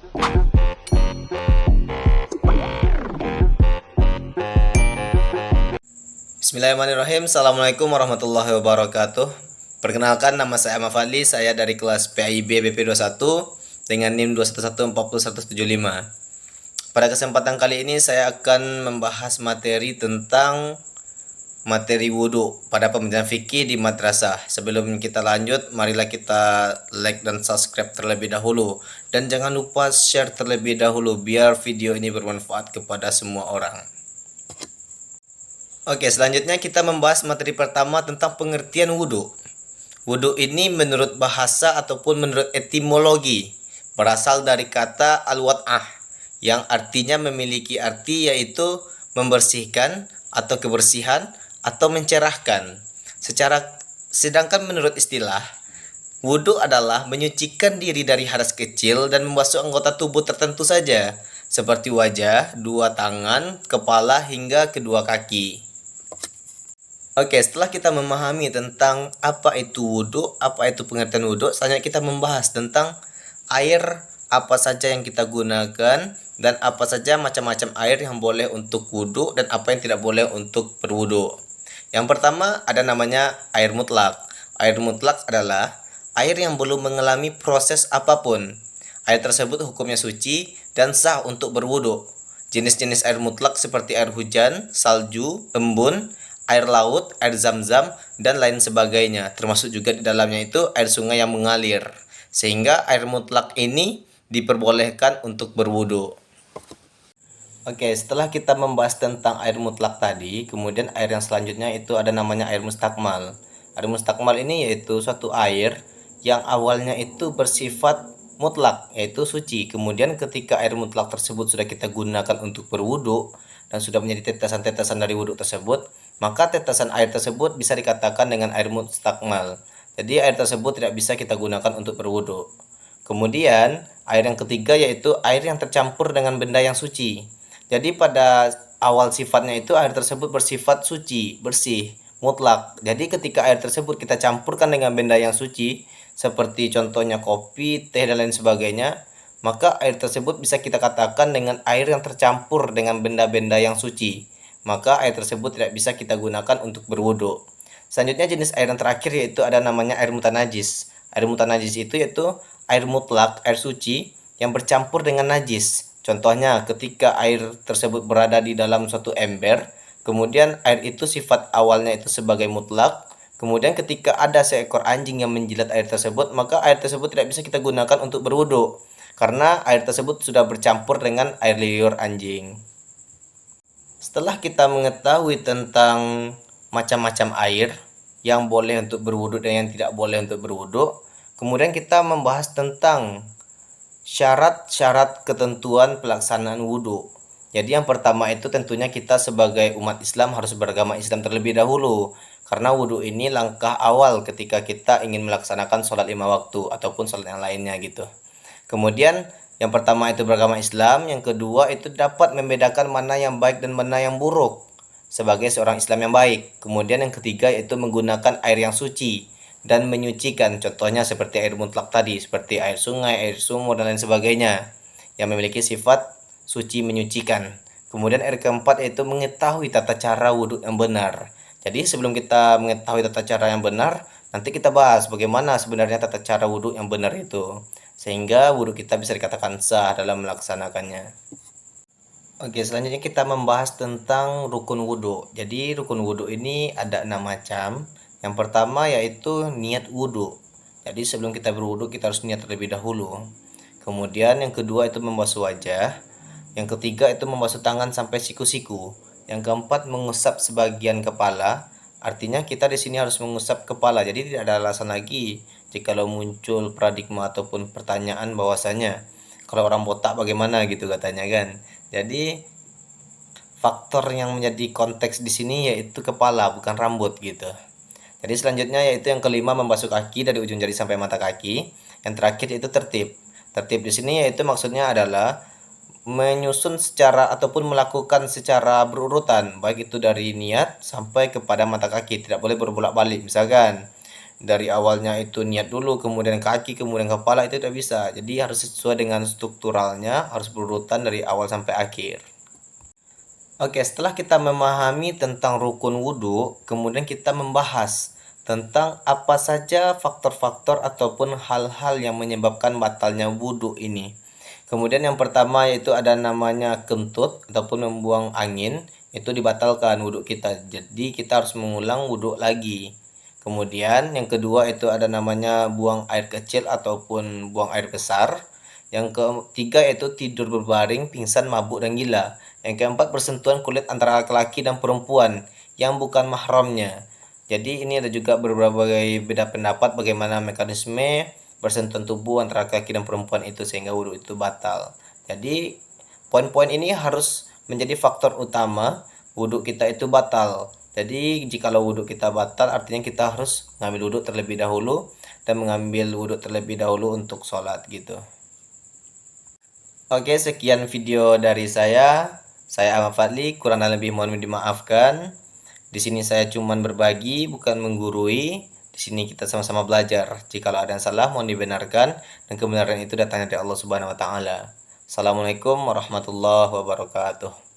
Bismillahirrahmanirrahim. Assalamualaikum warahmatullahi wabarakatuh. Perkenalkan, nama saya Ahmad Fadli. Saya dari kelas PAIB BP21 dengan NIM 211140175. Pada kesempatan kali ini saya akan membahas materi tentang materi wudhu pada pembelajaran fikih di madrasah. Sebelum kita lanjut, marilah kita like dan subscribe terlebih dahulu, dan jangan lupa share terlebih dahulu biar video ini bermanfaat kepada semua orang. Oke, selanjutnya kita membahas materi pertama tentang pengertian wudhu. Wudhu ini menurut bahasa ataupun menurut etimologi berasal dari kata al-wad'ah yang artinya memiliki arti yaitu membersihkan atau kebersihan atau mencerahkan. Sedangkan menurut istilah, wudhu adalah menyucikan diri dari hadas kecil dan membasuh anggota tubuh tertentu saja, seperti wajah, dua tangan, kepala, hingga kedua kaki. Oke, setelah kita memahami tentang apa itu wudhu, apa itu pengertian wudhu, selanjutnya kita membahas tentang air apa saja yang kita gunakan dan apa saja macam-macam air yang boleh untuk wudhu dan apa yang tidak boleh untuk berwudhu. Yang pertama ada namanya air mutlak. Air mutlak adalah air yang belum mengalami proses apapun. Air tersebut hukumnya suci dan sah untuk berwudhu. Jenis-jenis air mutlak seperti air hujan, salju, embun, air laut, air zam-zam, dan lain sebagainya. Termasuk juga di dalamnya itu air sungai yang mengalir. Sehingga air mutlak ini diperbolehkan untuk berwudhu. Oke, setelah kita membahas tentang air mutlak tadi, kemudian air yang selanjutnya itu ada namanya air mustakmal. Air mustakmal ini yaitu suatu air yang awalnya itu bersifat mutlak, yaitu suci. Kemudian ketika air mutlak tersebut sudah kita gunakan untuk berwudhu dan sudah menjadi tetesan-tetesan dari wudhu tersebut, maka tetesan air tersebut bisa dikatakan dengan air mustakmal. Jadi air tersebut tidak bisa kita gunakan untuk berwudhu. Kemudian air yang ketiga yaitu air yang tercampur dengan benda yang suci. Jadi pada awal sifatnya itu air tersebut bersifat suci, bersih, mutlak. Jadi ketika air tersebut kita campurkan dengan benda yang suci, seperti contohnya kopi, teh, dan lain sebagainya, maka air tersebut bisa kita katakan dengan air yang tercampur dengan benda-benda yang suci. Maka air tersebut tidak bisa kita gunakan untuk berwudhu. Selanjutnya jenis air yang terakhir yaitu ada namanya air mutanajis. Air mutanajis itu yaitu air mutlak, air suci yang bercampur dengan najis. Contohnya ketika air tersebut berada di dalam suatu ember, kemudian air itu sifat awalnya itu sebagai mutlak, kemudian ketika ada seekor anjing yang menjilat air tersebut, maka air tersebut tidak bisa kita gunakan untuk berwudhu karena air tersebut sudah bercampur dengan air liur anjing. Setelah kita mengetahui tentang macam-macam air yang boleh untuk berwudhu dan yang tidak boleh untuk berwudhu, kemudian kita membahas tentang syarat-syarat ketentuan pelaksanaan wudhu. Jadi yang pertama itu tentunya kita sebagai umat Islam harus beragama Islam terlebih dahulu, karena wudhu ini langkah awal ketika kita ingin melaksanakan sholat 5 waktu ataupun sholat yang lainnya gitu. Kemudian yang pertama itu beragama Islam, yang kedua itu dapat membedakan mana yang baik dan mana yang buruk sebagai seorang Islam yang baik. Kemudian yang ketiga yaitu menggunakan air yang suci dan menyucikan, contohnya seperti air mutlak tadi, seperti air sungai, air sumur, dan lain sebagainya yang memiliki sifat suci menyucikan. Kemudian air keempat yaitu mengetahui tata cara wudhu yang benar. Jadi sebelum kita mengetahui tata cara yang benar, nanti kita bahas bagaimana sebenarnya tata cara wudhu yang benar itu, sehingga wudhu kita bisa dikatakan sah dalam melaksanakannya. Oke, selanjutnya kita membahas tentang rukun wudhu. Jadi rukun wudhu ini ada 6 macam. Yang pertama yaitu niat wudhu. Jadi sebelum kita berwudhu kita harus niat terlebih dahulu. Kemudian yang kedua itu membasuh wajah. Yang ketiga itu membasuh tangan sampai siku-siku. Yang keempat mengusap sebagian kepala. Artinya kita di sini harus mengusap kepala. Jadi tidak ada alasan lagi jikalau muncul paradigma ataupun pertanyaan bahwasanya kalau orang botak bagaimana gitu katanya kan. Jadi faktor yang menjadi konteks di sini yaitu kepala, bukan rambut gitu. Jadi selanjutnya yaitu yang kelima membasuh kaki dari ujung jari sampai mata kaki. Yang terakhir yaitu tertib. Tertib di sini yaitu maksudnya adalah menyusun secara ataupun melakukan secara berurutan, baik itu dari niat sampai kepada mata kaki, tidak boleh berbolak-balik. Misalkan dari awalnya itu niat dulu, kemudian kaki, kemudian kepala, itu tidak bisa. Jadi harus sesuai dengan strukturalnya, harus berurutan dari awal sampai akhir. Oke, setelah kita memahami tentang rukun wudhu, kemudian kita membahas tentang apa saja faktor-faktor ataupun hal-hal yang menyebabkan batalnya wudhu ini. Kemudian yang pertama yaitu ada namanya kentut ataupun membuang angin, itu dibatalkan wudhu kita. Jadi kita harus mengulang wudhu lagi. Kemudian yang kedua itu ada namanya buang air kecil ataupun buang air besar. Yang ketiga yaitu tidur berbaring, pingsan, mabuk, dan gila. Yang keempat bersentuhan kulit antara laki-laki dan perempuan yang bukan mahramnya. Jadi ini ada juga berbagai beda pendapat bagaimana mekanisme bersentuhan tubuh antara laki-laki dan perempuan itu sehingga wudhu itu batal. Jadi poin-poin ini harus menjadi faktor utama wudhu kita itu batal. Jadi jikalau wudhu kita batal artinya kita harus mengambil wudhu terlebih dahulu dan mengambil wudhu terlebih dahulu untuk sholat gitu. Oke, sekian video dari saya. Saya Ahmad Fadli, kurang dan lebih mohon dimaafkan. Di sini saya cuman berbagi, bukan menggurui. Di sini kita sama-sama belajar. Jikalau ada yang salah mohon dibenarkan dan kebenaran itu datangnya dari Allah Subhanahu wa taala. Assalamualaikum warahmatullahi wabarakatuh.